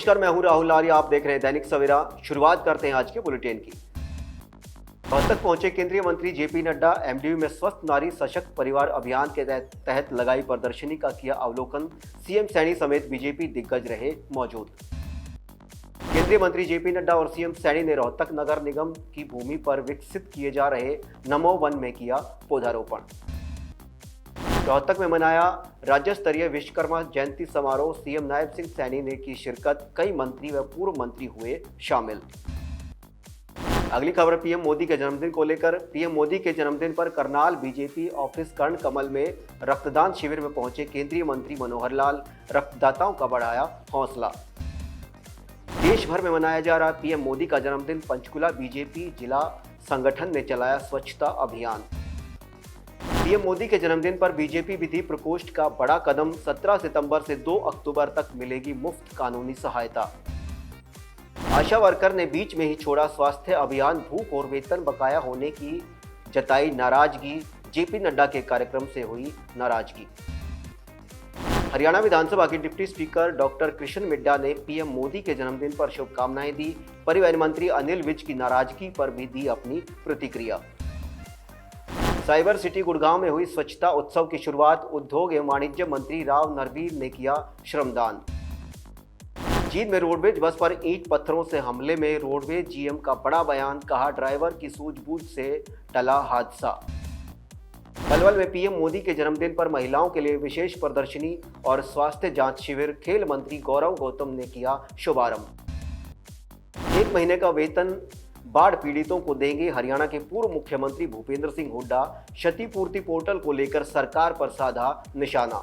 नमस्कार, मैं हूं राहुल आर्य। आप देख रहे हैं दैनिक सवेरा। शुरुआत करते हैं आज के बुलेटिन की। रोहतक पहुंचे केंद्रीय मंत्री जेपी नड्डा। एमडीयू में स्वस्थ नारी सशक्त परिवार अभियान के तहत लगाई प्रदर्शनी का किया अवलोकन। सीएम सैनी समेत बीजेपी दिग्गज रहे मौजूद। केंद्रीय मंत्री जेपी नड्डा और सीएम सैनी ने रोहतक नगर निगम की भूमि पर विकसित किए जा रहे नमो वन में किया पौधारोपण। रोहतक में मनाया राज्य स्तरीय विश्वकर्मा जयंती समारोह। सीएम नायब सिंह सैनी ने की शिरकत। कई मंत्री व पूर्व मंत्री हुए शामिल। अगली खबर पीएम मोदी के जन्मदिन को लेकर। पीएम मोदी के जन्मदिन पर करनाल बीजेपी ऑफिस कर्ण कमल में रक्तदान शिविर में पहुंचे केंद्रीय मंत्री मनोहर लाल। रक्तदाताओं का बढ़ाया हौसला। देश भर में मनाया जा रहा पीएम मोदी का जन्मदिन। पंचकुला बीजेपी जिला संगठन ने चलाया स्वच्छता अभियान। पीएम मोदी के जन्मदिन पर बीजेपी विधि प्रकोष्ठ का बड़ा कदम। 17 सितंबर से 2 अक्टूबर तक मिलेगी मुफ्त कानूनी सहायता। आशा वर्कर ने बीच में ही छोड़ा स्वास्थ्य अभियान। भूख और वेतन बकाया होने की जताई नाराजगी। जेपी नड्डा के कार्यक्रम से हुई नाराजगी। हरियाणा विधानसभा के deputy speaker doctor Krishan Middha ने पीएम मोदी के जन्मदिन पर शुभकामनाएं दी। परिवहन मंत्री अनिल विज की नाराजगी पर भी दी अपनी प्रतिक्रिया। साइबर सिटी गुड़गांव में हुई स्वच्छता उत्सव की शुरुआत। उद्योग एवं वाणिज्य मंत्री राव नरवीर ने किया श्रमदान। जींद में रोडवेज बस पर ईंट पत्थरों से हमले में रोडवेज जीएम का बड़ा बयान। कहा ड्राइवर की सूझबूझ से टला हादसा। पलवल में पीएम मोदी के जन्मदिन पर महिलाओं के लिए विशेष प्रदर्शनी और स्वास्थ्य जांच शिविर। खेल मंत्री गौरव गौतम ने किया शुभारंभ। 1 महीने का वेतन बाढ़ पीड़ितों को देंगे हरियाणा के पूर्व मुख्यमंत्री भूपेंद्र सिंह हुड्डा। क्षतिपूर्ति पोर्टल को लेकर सरकार पर साधा निशाना।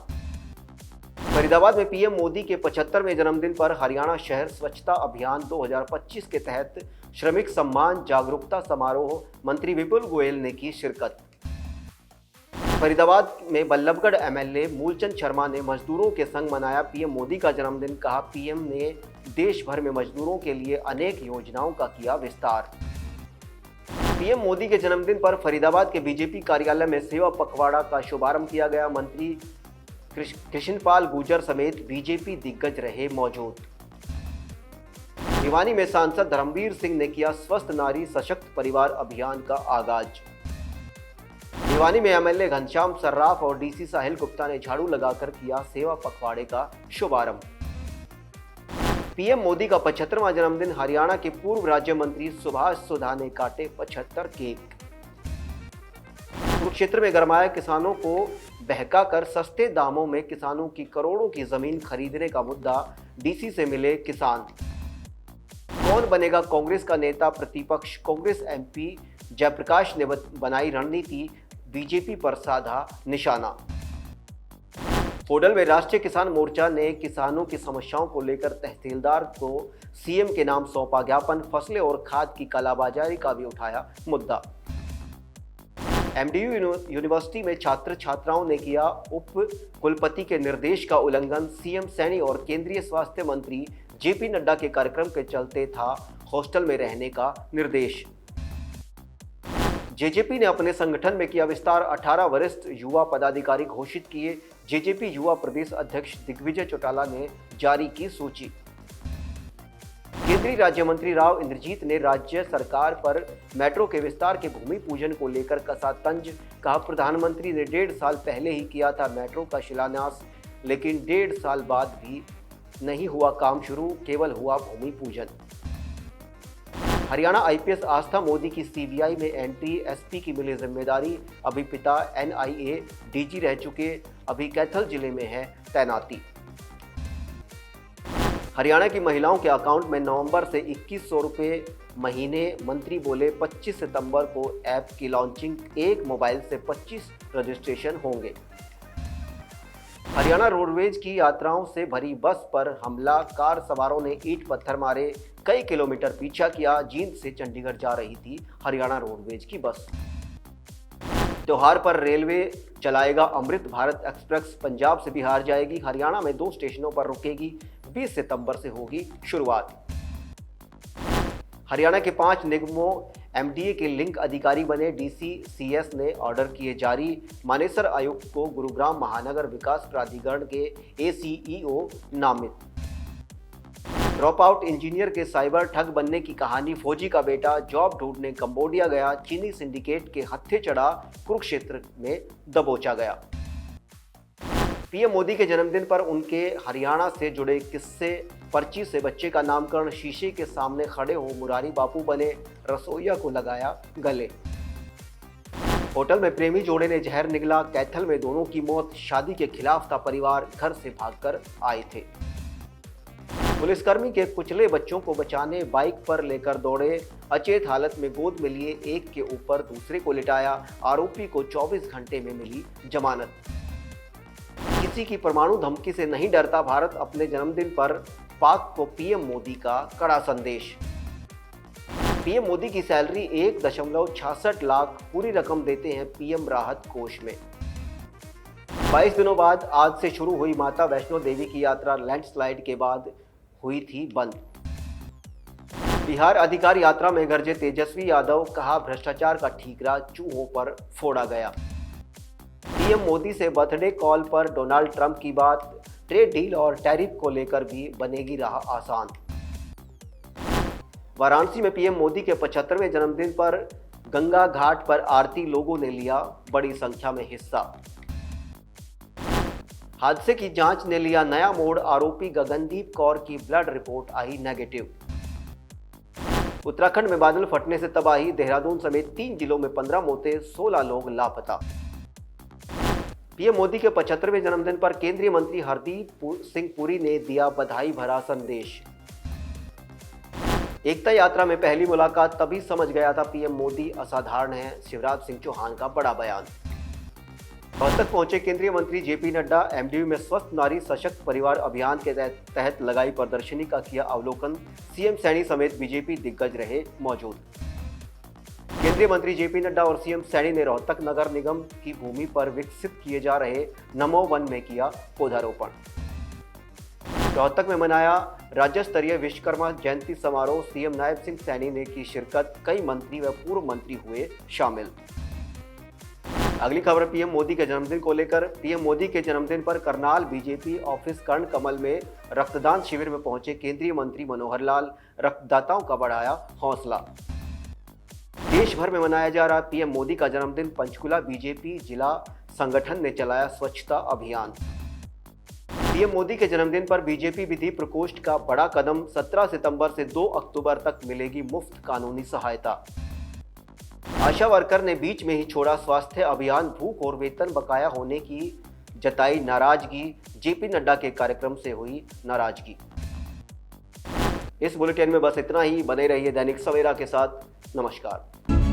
फरीदाबाद में पीएम मोदी के 75वें जन्मदिन पर हरियाणा शहर स्वच्छता अभियान 2025 के तहत श्रमिक सम्मान जागरूकता समारोह। मंत्री विपुल गोयल ने की शिरकत। फरीदाबाद में बल्लभगढ़ एमएलए मूलचंद शर्मा ने मजदूरों के संग मनाया पीएम मोदी का जन्मदिन। कहा पीएम ने देश भर में मजदूरों के लिए अनेक योजनाओं का किया विस्तार। पीएम मोदी के जन्मदिन पर फरीदाबाद के बीजेपी कार्यालय में सेवा पखवाड़ा का शुभारंभ किया गया। मंत्री कृष्णपाल गुर्जर समेत बीजेपी दिग्गज रहे मौजूद। भिवानी में सांसद धर्मवीर सिंह ने किया स्वस्थ नारी सशक्त परिवार अभियान का आगाज। भिवानी में एमएलए घनश्याम सर्राफ और डीसी साहिल गुप्ता ने झाड़ू लगाकर किया सेवा पखवाड़े का शुभारंभ। पीएम मोदी का 75वां जन्मदिन। हरियाणा के पूर्व राज्य मंत्री सुभाष सुधा ने काटे 75 केक। कुरुक्षेत्र में गरमाया किसानों को बहकाकर सस्ते दामों में किसानों की करोड़ों की जमीन खरीदने का मुद्दा। डीसी से मिले किसान। कौन बनेगा कांग्रेस का नेता प्रतिपक्ष। कांग्रेस एमपी जयप्रकाश ने बनाई रणनीति। बीजेपी पर साधा निशाना। होडल में राष्ट्रीय किसान मोर्चा ने किसानों की समस्याओं को लेकर तहसीलदार को सीएम के नाम सौंपा ज्ञापन। फसलें और खाद की कालाबाजारी का भी उठाया मुद्दा। एमडीयू यूनिवर्सिटी में छात्र छात्राओं ने किया उप कुलपति के निर्देश का उल्लंघन। सीएम सैनी और केंद्रीय स्वास्थ्य मंत्री जेपी नड्डा के कार्यक्रम के चलते था हॉस्टल में रहने का निर्देश। जेजेपी ने अपने संगठन में किया विस्तार। 18 वरिष्ठ युवा पदाधिकारी घोषित किए। जेजेपी युवा प्रदेश अध्यक्ष दिग्विजय चौटाला ने जारी की सूची। केंद्रीय राज्य मंत्री राव इंद्रजीत ने राज्य सरकार पर मेट्रो के विस्तार के भूमि पूजन को लेकर कसा तंज। कहा प्रधानमंत्री ने 1.5 साल पहले ही किया था मेट्रो का शिलान्यास, लेकिन 1.5 साल बाद भी नहीं हुआ काम शुरू, केवल हुआ भूमि पूजन। हरियाणा आईपीएस आस्था मोदी की सीबीआई में एंट्री। एसपी की मिली जिम्मेदारी। अभी पिता एनआईए डीजी रह चुके, अभी कैथल जिले में है तैनाती। हरियाणा की महिलाओं के अकाउंट में नवंबर से 2100 रुपये महीने। मंत्री बोले 25 सितंबर को ऐप की लॉन्चिंग। एक मोबाइल से 25 रजिस्ट्रेशन होंगे। हरियाणा रोडवेज की यात्राओं से भरी बस पर हमला। कार सवारों ने ईंट पत्थर मारे। कई किलोमीटर पीछा किया। जींद से चंडीगढ़ जा रही थी हरियाणा रोडवेज की बस। त्योहार पर रेलवे चलाएगा अमृत भारत एक्सप्रेस। पंजाब से बिहार जाएगी। हरियाणा में 2 स्टेशनों पर रुकेगी। 20 सितंबर से होगी शुरुआत। हरियाणा के 5 निगमों एमडीए के लिंक अधिकारी बने। डीसी सीएस ने ऑर्डर किए जारी। मानेसर आयुक्त को गुरुग्राम महानगर विकास प्राधिकरण के एसीईओ नामित। ड्रॉप आउट इंजीनियर के साइबर ठग बनने की कहानी। फौजी का बेटा जॉब ढूंढने कंबोडिया गया, चीनी सिंडिकेट के हत्थे चढ़ा, कुरुक्षेत्र में दबोचा गया। पीएम मोदी के जन्मदिन पर उनके हरियाणा से जुड़े किस्से। पर्ची से बच्चे का नामकरण, शीशे के सामने खड़े हो मुरारी बापू बने, रसोइया को लगाया गले। होटल में प्रेमी जोड़े ने जहर निगला, कैथल में दोनों की मौत। शादी के खिलाफ था परिवार, घर से भागकर आए थे। पुलिसकर्मी के कुचले बच्चों को बचाने बाइक पर लेकर दौड़े, अचेत हालत में गोद में लिए एक के ऊपर दूसरे को लिटाया। आरोपी को 24 घंटे में मिली जमानत। किसी की परमाणु धमकी से नहीं डरता भारत, अपने जन्मदिन पर पाक को पीएम मोदी का कड़ा संदेश। पीएम मोदी की सैलरी 1.66 लाख, पूरी रकम देते हैं पीएम राहत कोष में। 22 दिनों बाद आज से शुरू हुई माता वैष्णो देवी की यात्रा। लैंडस्लाइड के बाद हुई थी बंद। बिहार अधिकार यात्रा में गरजे तेजस्वी यादव, कहा भ्रष्टाचार का ठीकरा चूहों पर फोड़ा गया। पीएम मोदी से बर्थडे कॉल पर डोनाल्ड ट्रंप की बात। ट्रेड डील और टैरिफ को लेकर भी बनेगी राह आसान। वाराणसी में पीएम मोदी के 75वें जन्मदिन पर गंगा घाट पर आरती, लोगों ने लिया बड़ी संख्या में हिस्सा। हादसे की जांच ने लिया नया मोड़, आरोपी गगनदीप कौर की ब्लड रिपोर्ट आई नेगेटिव। उत्तराखंड में बादल फटने से तबाही, देहरादून समेत 3 जिलों में 15 मौतें, 16 लोग लापता। पीएम मोदी के 75वें जन्मदिन पर केंद्रीय मंत्री हरदीप सिंह पुरी ने दिया बधाई भरा संदेश। एकता यात्रा में पहली मुलाकात, तभी समझ गया था पीएम मोदी असाधारण है, शिवराज सिंह चौहान का बड़ा बयान। रोहतक पहुंचे केंद्रीय मंत्री जेपी नड्डा, एमडीयू में स्वस्थ नारी सशक्त परिवार अभियान के तहत लगाई प्रदर्शनी का किया अवलोकन। सीएम सैनी समेत बीजेपी दिग्गज रहे मौजूद। केंद्रीय मंत्री जेपी नड्डा और सीएम सैनी ने रोहतक नगर निगम की भूमि पर विकसित किए जा रहे नमो वन में किया पौधारोपण। रोहतक में मनाया राज्य स्तरीय विश्वकर्मा जयंती समारोह, सीएम नायब सिंह सैनी ने की शिरकत, कई मंत्री व पूर्व मंत्री हुए शामिल। अगली खबर पीएम मोदी के जन्मदिन को लेकर। पीएम मोदी के जन्मदिन पर करनाल बीजेपी ऑफिस कर्ण कमल में रक्तदान शिविर में पहुंचे केंद्रीय मंत्री मनोहर लाल, रक्तदाताओं का बढ़ाया हौसला। देश भर में मनाया जा रहा पीएम मोदी का जन्मदिन, पंचकुला बीजेपी जिला संगठन ने चलाया स्वच्छता अभियान। पीएम मोदी के जन्मदिन पर बीजेपी विधि प्रकोष्ठ का बड़ा कदम, 17 सितंबर से 2 अक्टूबर तक मिलेगी मुफ्त कानूनी सहायता। आशा वर्कर ने बीच में ही छोड़ा स्वास्थ्य अभियान, भूख और वेतन बकाया होने की जताई नाराजगी, जेपी नड्डा के कार्यक्रम से हुई नाराजगी। इस बुलेटिन में बस इतना ही। बने रहिए दैनिक सवेरा के साथ। नमस्कार।